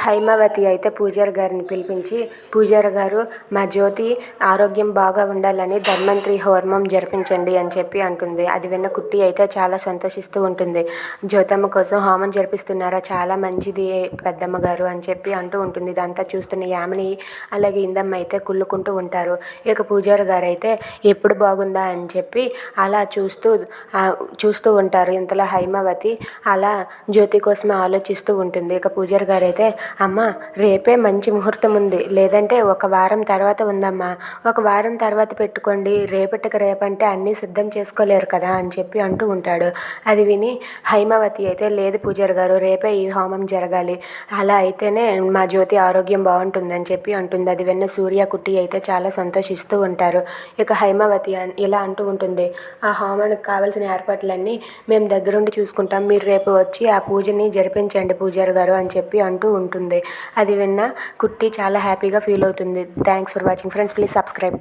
హైమావతి అయితే పూజారి గారిని పిలిపించి, పూజారి గారు మా జ్యోతి ఆరోగ్యం బాగా ఉండాలని ధన్వంతరి హోమం జరిపించండి అని చెప్పి అంటుంది. అది విన్న కుట్టి అయితే చాలా సంతోషిస్తూ ఉంటుంది. జ్యోతమ్మ కోసం హోమం జరిపిస్తున్నారా, చాలా మంచిది పెద్దమ్మ గారు అని చెప్పి అంటూ ఉంటుంది. ఇదంతా చూస్తున్న యామిని అలాగే ఇందమ్మ అయితే కుళ్ళుకుంటూ ఉంటారు. ఇక పూజారి గారు అయితే ఎప్పుడు బాగుందా అని చెప్పి అలా చూస్తూ ఉంటారు. ఇంతలో హైమావతి అలా జ్యోతి కోసమే ఆలోచిస్తూ ఉంటుంది. ఇక పూజారి గారు అయితే, అమ్మ రేపే మంచి ముహూర్తం ఉంది, లేదంటే ఒక వారం తర్వాత ఉందమ్మా, ఒక వారం తర్వాత పెట్టుకోండి, రేపటికి రేపంటే అన్నీ సిద్ధం చేసుకోలేరు కదా అని చెప్పి అంటూ ఉంటాడు. అది విని హైమావతి అయితే, లేదు పూజారి గారు, రేపే ఈ హోమం జరగాలి, అలా అయితేనే మా జ్యోతి ఆరోగ్యం బాగుంటుందని చెప్పి అంటుంది. అది విన్న సూర్య కుట్టి అయితే చాలా సంతోషిస్తూ ఉంటారు. ఇక హైమావతి ఇలా అంటూ ఉంటుంది, ఆ హోమానికి కావాల్సిన ఏర్పాట్లన్నీ మేము దగ్గరుండి చూసుకుంటాం, మీరు రేపు వచ్చి ఆ పూజని జరిపించండి పూజారి గారు అని చెప్పి అంటూ ఉంటుంది. అది విన్న కుట్టి చాలా హ్యాపీగా ఫీల్ అవుతుంది. Thanks for watching friends, please subscribe.